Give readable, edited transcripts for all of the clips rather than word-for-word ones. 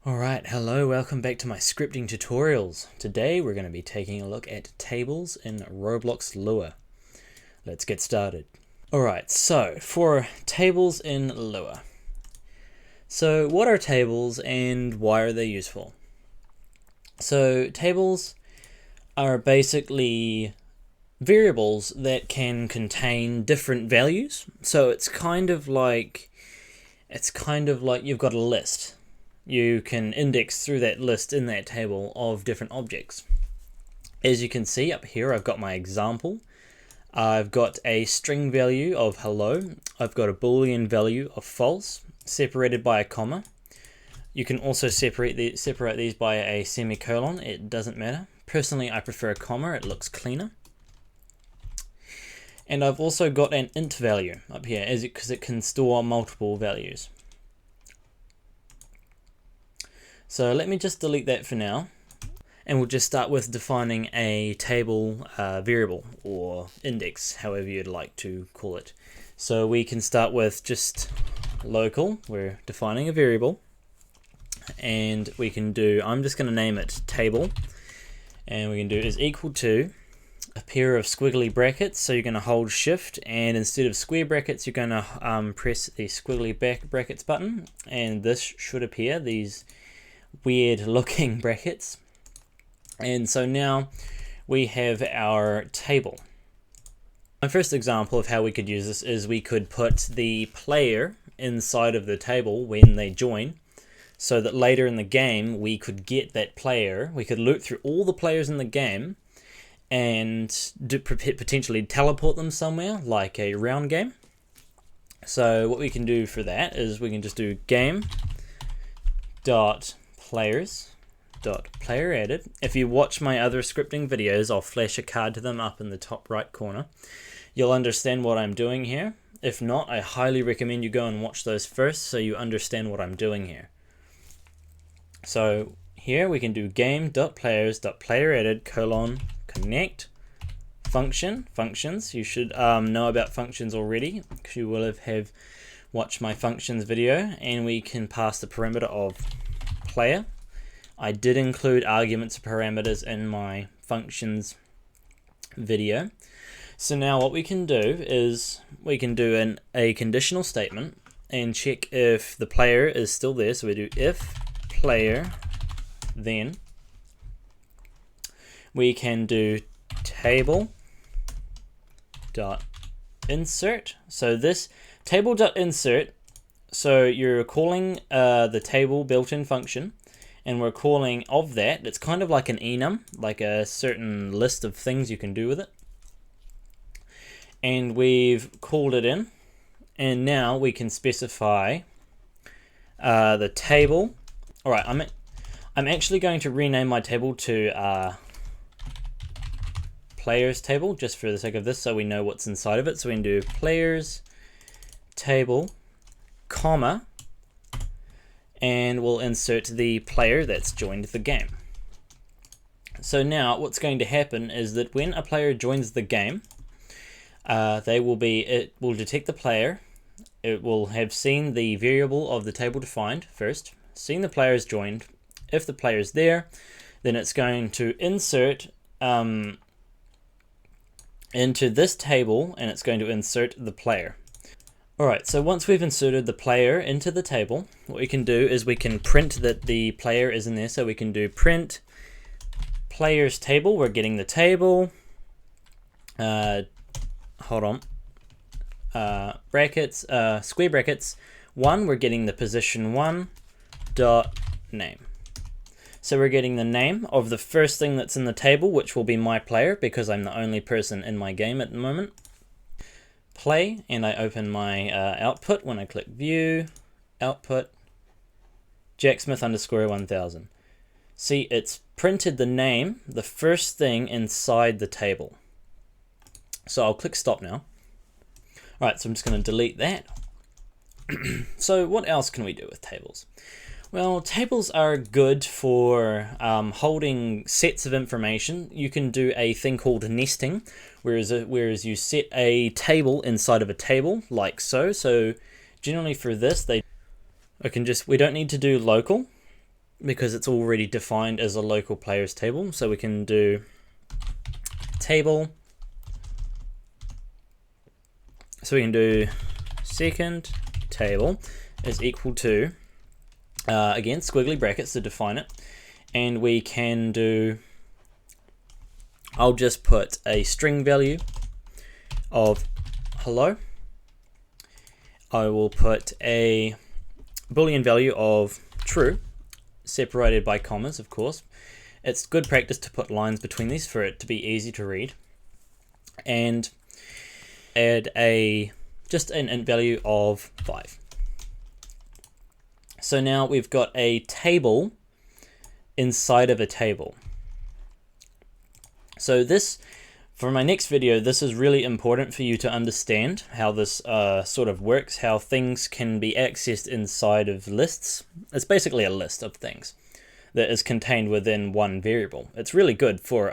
Alright, hello, welcome back to my scripting tutorials. Today we're going to be taking a look at tables in Roblox LUA. Let's get started. Alright, so for tables in LUA. So what are tables and why are they useful? So tables are basically variables that can contain different values. So it's kind of like you've got a list. You can index through that list in that table of different objects. As you can see up here, I've got my example. I've got a string value of hello. I've got a Boolean value of false, separated by a comma. You can also separate these by a semicolon. It doesn't matter. Personally, I prefer a comma. It looks cleaner. And I've also got an int value up here, because it can store multiple values. So let me just delete that for now, and we'll just start with defining a table variable or index, however you'd like to call it. So we can start with just local. We're defining a variable, and we can do, I'm just going to name it table, and we can do is equal to a pair of squiggly brackets. So you're going to hold shift, and instead of square brackets you're going to press the squiggly brackets button, and this should appear, these weird looking brackets. And so now we have our table. My first example of how we could use this is we could put the player inside of the table when they join, so that later in the game we could get that player. We could loop through all the players in the game and potentially teleport them somewhere, like a round game. So what we can do for that is we can just do game dot players dot player added. If you watch my other scripting videos, I'll flash a card to them up in the top right corner. You'll understand what I'm doing here. If not, I highly recommend you go and watch those first so you understand what I'm doing here. So here we can do game dot players dot player added colon connect functions. You should know about functions already, because you will have watched my functions video. And we can pass the parameter of player. I did include arguments and parameters in my functions video. So now what we can do is we can do a conditional statement and check if the player is still there. So we do if player, then we can do table dot insert. So this table dot insert, so you're calling the table built-in function, and we're calling of that. It's kind of like an enum, like a certain list of things you can do with it. And we've called it in, and now we can specify the table. All right, I'm actually going to rename my table to players table, just for the sake of this, so we know what's inside of it. So we can do players table, comma, and we'll insert the player that's joined the game. So now what's going to happen is that when a player joins the game, it will detect the player. It will have seen the variable of the table defined first, seen the players joined. If the player is there, then it's going to insert into this table, and it's going to insert the player. Alright, so once we've inserted the player into the table, what we can do is we can print that the player is in there. So we can do print players table. We're getting the table. Brackets, square brackets 1. We're getting the position 1 dot name. So we're getting the name of the first thing that's in the table, which will be my player, because I'm the only person in my game at the moment. Play, and I open my output when I click view, output, Jacksmith _ 1000. See, it's printed the name, the first thing inside the table. So I'll click stop now. Alright, so I'm just going to delete that. So what else can we do with tables? Well, tables are good for holding sets of information. You can do a thing called nesting, whereas you set a table inside of a table, like so. So generally for this, we don't need to do local. because it's already defined as a local players table. So we can do table. So we can do second table is equal to, again, squiggly brackets to define it. And we can do, I'll just put a string value of hello. I will put a Boolean value of true, separated by commas, of course. It's good practice to put lines between these for it to be easy to read. And add just an int value of 5. So now we've got a table inside of a table. So this, for my next video, this is really important for you to understand how this sort of works, how things can be accessed inside of lists. It's basically a list of things that is contained within one variable. It's really good for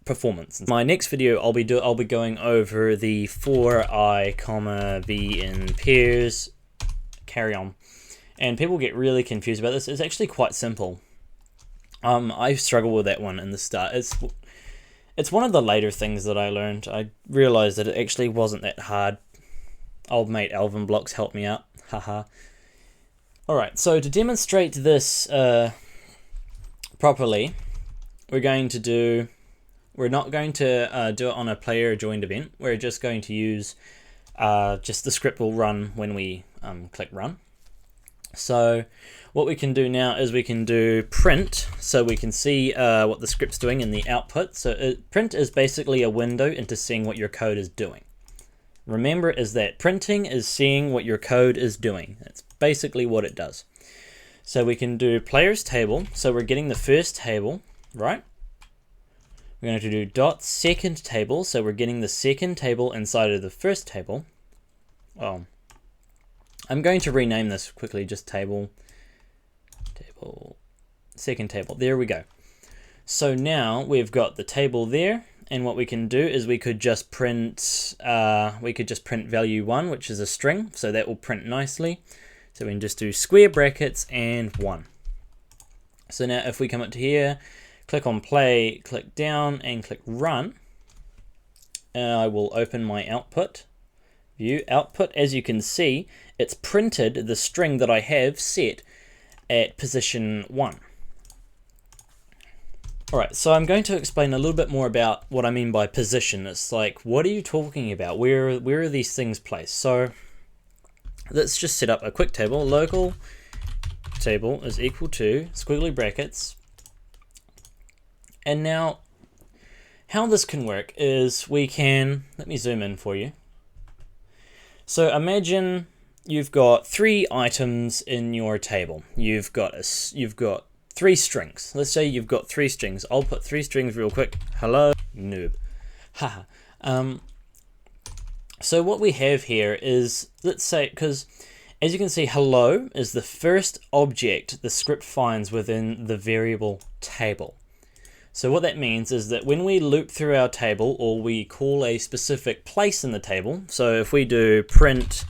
performance. In my next video, I'll be going over the for I, comma, v in pairs, carry on. And people get really confused about this. It's actually quite simple. I struggled with that one in the start. It's one of the later things that I learned. I realized that it actually wasn't that hard. Old mate Alvin Blocks helped me out. Haha. Alright, so to demonstrate this properly, we're not going to do it on a player joined event. We're just going to use, just the script will run when we click run. So what we can do now is we can do print, so we can see what the script's doing in the output. So print is basically a window into seeing what your code is doing. Remember, is that printing is seeing what your code is doing. That's basically what it does. So we can do players table, so we're getting the first table, right? We're going to do dot second table, so we're getting the second table inside of the first table. Oh, I'm going to rename this quickly, just table, second table. There we go. So now we've got the table there, and what we can do is we could just print value 1, which is a string, so that will print nicely. So we can just do square brackets and 1. So now if we come up to here, click on play, click down, and click run, I will open my output view. Output, as you can see, it's printed the string that I have set at position 1. Alright, so I'm going to explain a little bit more about what I mean by position. It's like, what are you talking about? Where are these things placed? So let's just set up a quick table. Local table is equal to squiggly brackets. And now how this can work is we can, let me zoom in for you. So imagine you've got 3 items in your table. You've got 3 strings. Let's say you've got 3 strings. I'll put 3 strings real quick. Hello, noob. Haha. So what we have here is, let's say, because as you can see, hello is the first object the script finds within the variable table. So what that means is that when we loop through our table, or we call a specific place in the table, so if we do print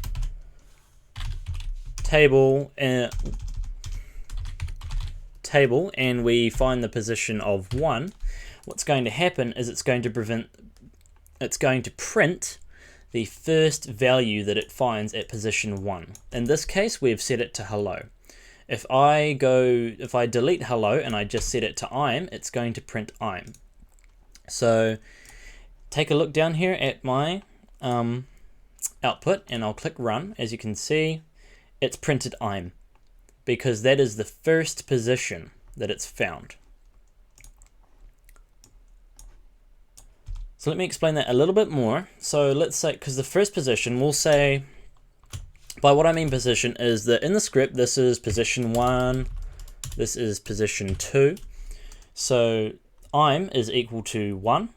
table and we find the position of 1, what's going to happen is it's going to print the first value that it finds at position 1. In this case, we've set it to hello. If I delete hello and I just set it to I'm, it's going to print I'm. So take a look down here at my output, and I'll click run. As you can see, it's printed I'm, because that is the first position that it's found. So let me explain that a little bit more. So let's say, because the first position, we'll say, by what I mean position is that in the script, this is position 1, this is position 2. So I'm is equal to 1,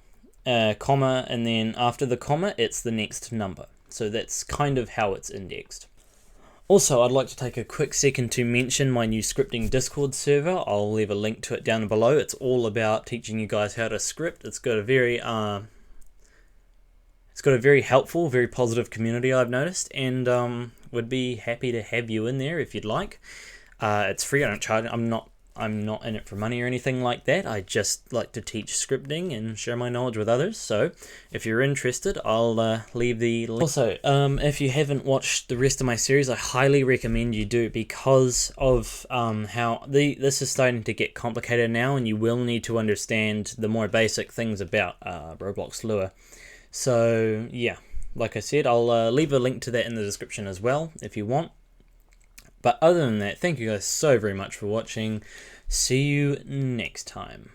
comma, and then after the comma, it's the next number. So that's kind of how it's indexed. Also, I'd like to take a quick second to mention my new scripting Discord server. I'll leave a link to it down below. It's all about teaching you guys how to script. It's got a very helpful, very positive community, I've noticed, and would be happy to have you in there if you'd like. It's free. I don't charge. I'm not in it for money or anything like that. I just like to teach scripting and share my knowledge with others. So if you're interested, I'll leave the link. Also, if you haven't watched the rest of my series, I highly recommend you do, because of how this is starting to get complicated now, and you will need to understand the more basic things about Roblox LUA. So yeah, like I said, I'll leave a link to that in the description as well if you want. But other than that, thank you guys so very much for watching. See you next time.